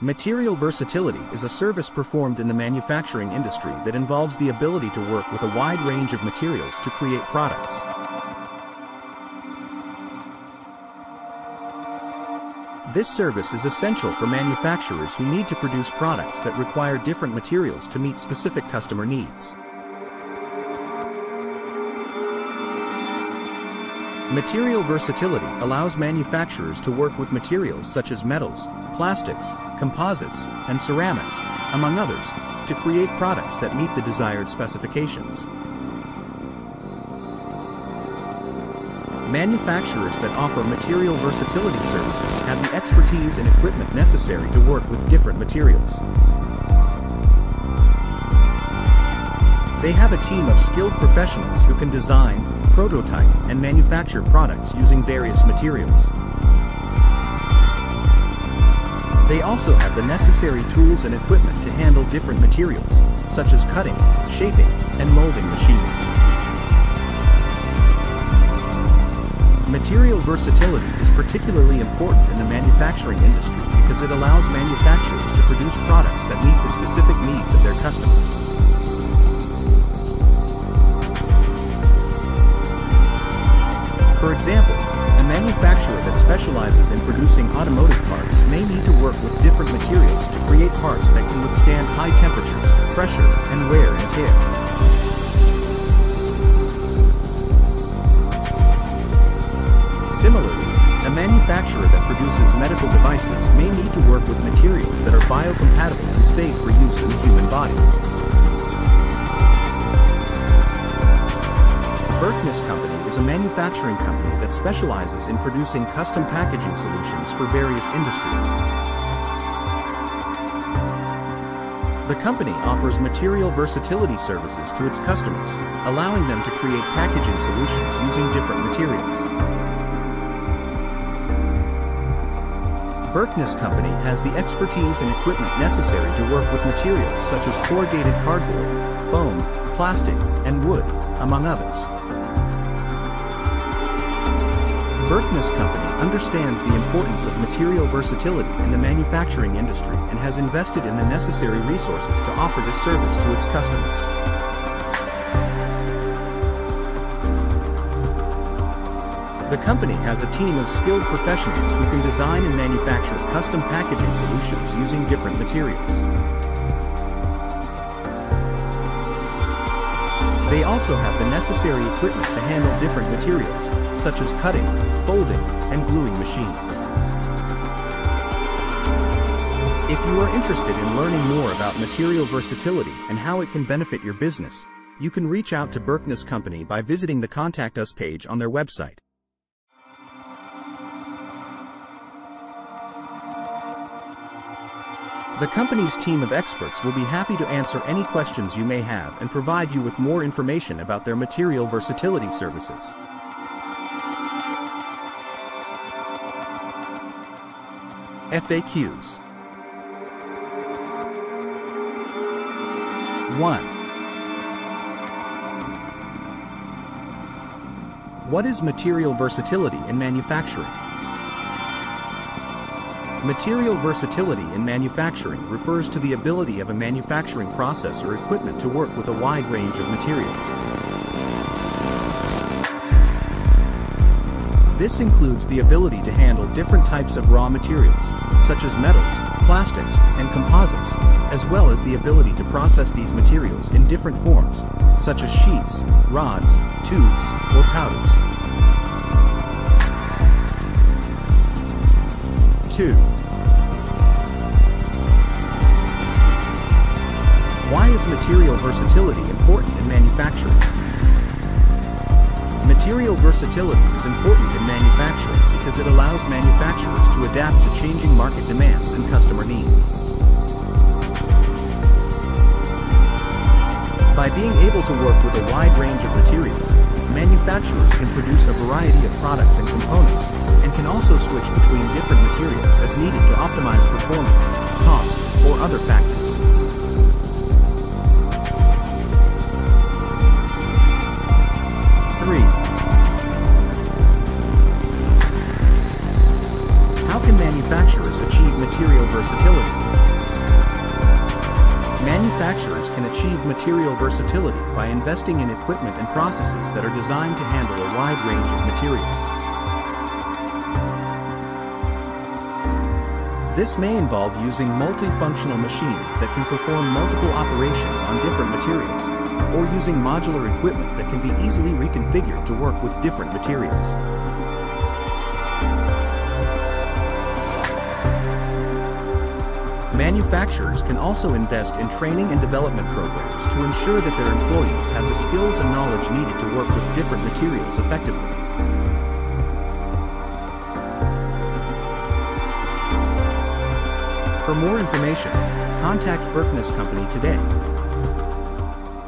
Material versatility is a service performed in the manufacturing industry that involves the ability to work with a wide range of materials to create products. This service is essential for manufacturers who need to produce products that require different materials to meet specific customer needs. Material versatility allows manufacturers to work with materials such as metals, plastics, composites, and ceramics, among others, to create products that meet the desired specifications. Manufacturers that offer material versatility services have the expertise and equipment necessary to work with different materials. They have a team of skilled professionals who can design, prototype, and manufacture products using various materials. They also have the necessary tools and equipment to handle different materials, such as cutting, shaping, and molding machines. Material versatility is particularly important in the manufacturing industry because it allows manufacturers to produce products that meet the specific needs of their customers. For example, a manufacturer that specializes in producing automotive parts may need to work with different materials to create parts that can withstand high temperatures, pressure, and wear and tear. Similarly, a manufacturer that produces medical devices may need to work with materials that are biocompatible and safe for use in the human body. Berkness Company is a manufacturing company that specializes in producing custom packaging solutions for various industries. The company offers material versatility services to its customers, allowing them to create packaging solutions using different materials. Berkness Company has the expertise and equipment necessary to work with materials such as corrugated cardboard, foam, plastic, and wood, among others. Berkness Company understands the importance of material versatility in the manufacturing industry and has invested in the necessary resources to offer this service to its customers. The company has a team of skilled professionals who can design and manufacture custom packaging solutions using different materials. They also have the necessary equipment to handle different materials, such as cutting, folding, and gluing machines. If you are interested in learning more about material versatility and how it can benefit your business, you can reach out to Berkness Company by visiting the Contact Us page on their website. The company's team of experts will be happy to answer any questions you may have and provide you with more information about their material versatility services. FAQs. 1. What is material versatility in manufacturing? Material versatility in manufacturing refers to the ability of a manufacturing process or equipment to work with a wide range of materials. This includes the ability to handle different types of raw materials, such as metals, plastics, and composites, as well as the ability to process these materials in different forms, such as sheets, rods, tubes, or powders. 2. Why is material versatility important in manufacturing? Material versatility is important in manufacturing because it allows manufacturers to adapt to changing market demands and customer needs. By being able to work with a wide range of materials, manufacturers can produce a variety of products and components, and can also switch between different materials as needed to optimize performance, cost, or other factors. 3. How can manufacturers achieve material versatility? versatility. Manufacturers can achieve material versatility by investing in equipment and processes that are designed to handle a wide range of materials. This may involve using multifunctional machines that can perform multiple operations on different materials, or using modular equipment that can be easily reconfigured to work with different materials. Manufacturers can also invest in training and development programs to ensure that their employees have the skills and knowledge needed to work with different materials effectively. For more information, contact Berkness Company today.